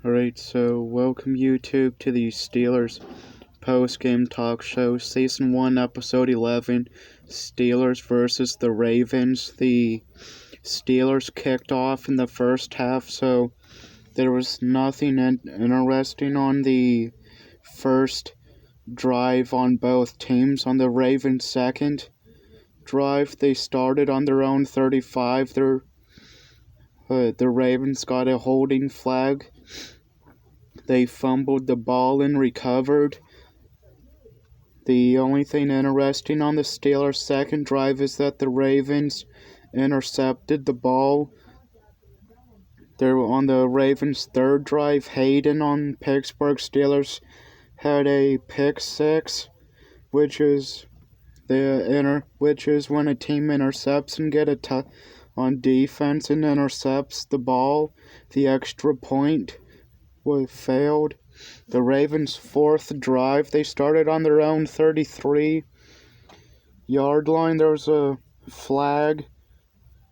Alright, so welcome YouTube to the Steelers post-game talk show, Season 1, Episode 11, Steelers versus the Ravens. The Steelers kicked off in the first half, so there was nothing interesting on the first drive on both teams. On the Ravens' second drive, they started on their own 35. The Ravens got a holding flag. They fumbled the ball and recovered. The only thing interesting on the Steelers' second drive is that the Ravens intercepted the ball. On the Ravens' third drive, Hayden on Pittsburgh Steelers had a pick six, which is when a team intercepts and get on defense and intercepts the ball. The extra point failed. The Ravens' fourth drive, they started on their own 33-yard line. There was a flag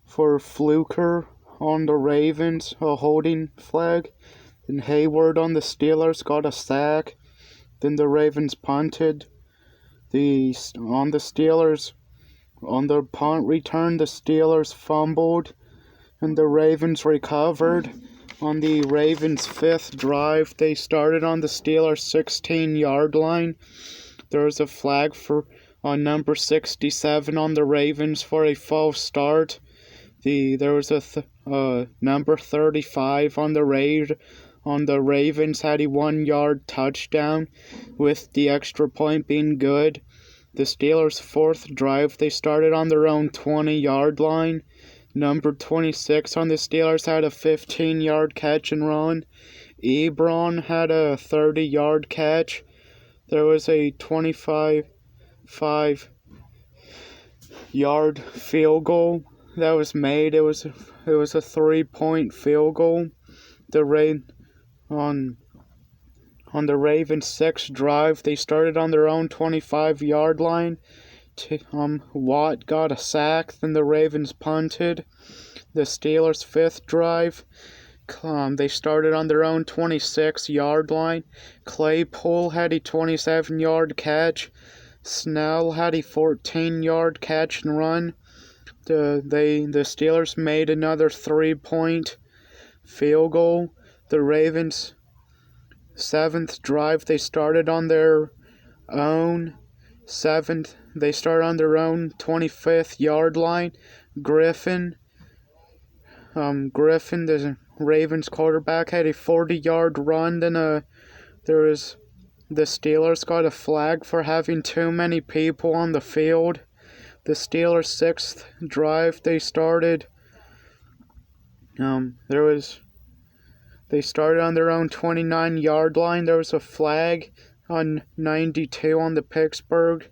for Fluker on the Ravens, a holding flag. And Hayward on the Steelers got a sack. Then the Ravens punted. On the punt return, the Steelers fumbled, and the Ravens recovered. On the Ravens' fifth drive, they started on the Steelers' 16-yard line. There was a flag on number 67 on the Ravens for a false start. There was a number 35 on the Ravens had a 1-yard touchdown, with the extra point being good. The Steelers' fourth drive, they started on their own 20-yard line. Number 26 on the Steelers had a 15-yard catch and run. Ebron had a 30-yard catch. There was a 25-yard field goal that was made. It was a 3-point field goal. On the Ravens' sixth drive, they started on their own 25-yard line. Watt got a sack, then the Ravens punted. The Steelers' fifth drive, they started on their own 26-yard line. Claypool had a 27-yard catch. Snell had a 14-yard catch and run. The Steelers made another 3-point field goal. The Ravens' seventh drive, they started on their own 25th-yard line. Griffin, the Ravens quarterback, had a 40-yard run. Then the Steelers got a flag for having too many people on the field. The Steelers' sixth drive, they started on their own 29-yard line. There was a flag on 92 on the Pittsburgh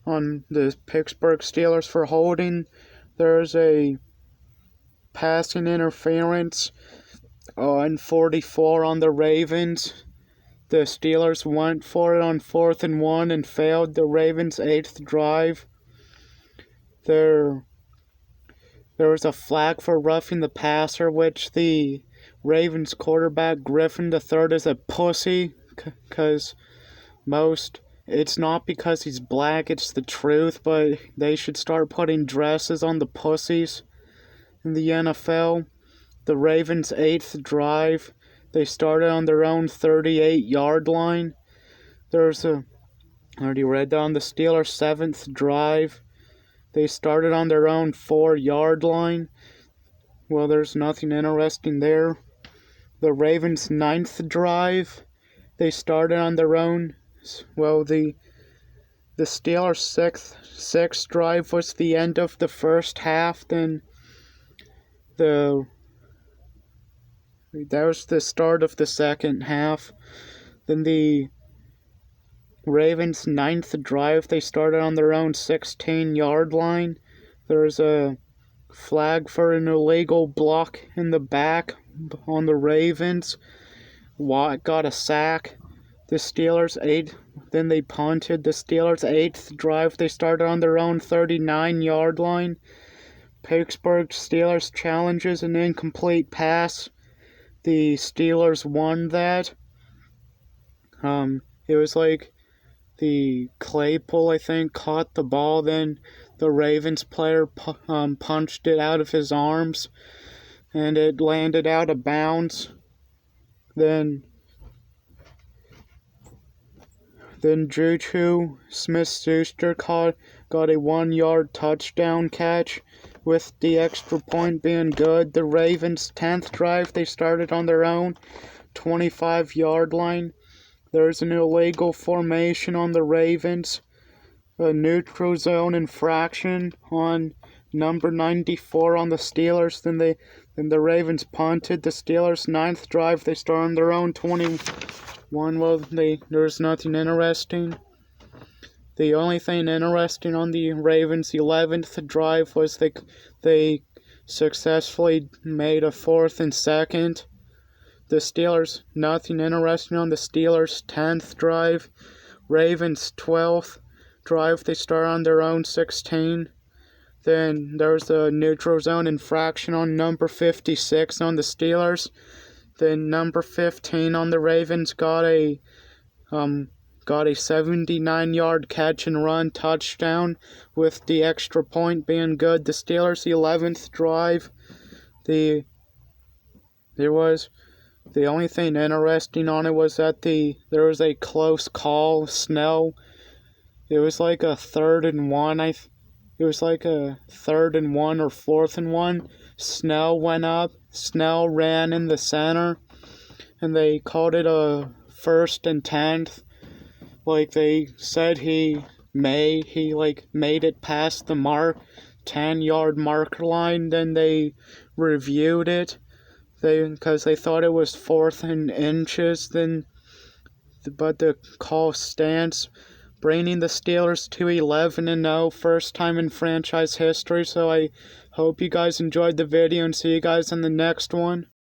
Steelers for holding. There's a passing interference on 44 on the Ravens. The Steelers went for it on 4th and 1 and failed. The Ravens' eighth drive, there was a flag for roughing the passer, which the Ravens quarterback Griffin III is a pussy, because it's not because he's black, it's the truth, but they should start putting dresses on the pussies in the NFL. The Ravens' eighth drive, they started on their own 38-yard line. I already read that. On the Steelers' seventh drive, they started on their own 4-yard line. Well, there's nothing interesting there. The Ravens' ninth drive, they started on their own. Well, the Steelers' sixth drive was the end of the first half. Then that was the start of the second half. Then the Ravens' ninth drive, they started on their own 16-yard line. There's a flag for an illegal block in the back on the Ravens. Watt got a sack. The Steelers' then they punted. The Steelers' eighth drive, they started on their own 39-yard line. Pittsburgh Steelers challenges an incomplete pass the Steelers won that. It was like the Claypool, I think, caught the ball. Then the Ravens player punched it out of his arms, and it landed out of bounds. Then Juju Smith-Schuster got a 1-yard touchdown catch, with the extra point being good. The Ravens' 10th drive, they started on their own 25-yard line. There's an illegal formation on the Ravens, a neutral zone infraction on number 94 on the Steelers. Then the Ravens punted. The Steelers' 9th drive, they start on their own 21. Well, there's nothing interesting. The only thing interesting on the Ravens' 11th drive was they successfully made a 4th and 2nd. The Steelers, nothing interesting on the Steelers' 10th drive. Ravens' 12th drive, they start on their own 16. Then there's a neutral zone infraction on number 56 on the Steelers. Then number 15 on the Ravens got a 79-yard catch and run touchdown, with the extra point being good. The Steelers' 11th drive, the only thing interesting on it was that there was a close call. Snell, it was like a 3rd and 1. It was like a 3rd and 1 or 4th and 1. Snell went up. Snell ran in the center, and they called it a 1st and 10th. Like, they said he made it past the 10-yard marker line. Then they reviewed it, because they thought it was 4th and inches. But the call stands, bringing the Steelers to 11-0, first time in franchise history. So I hope you guys enjoyed the video, and see you guys in the next one.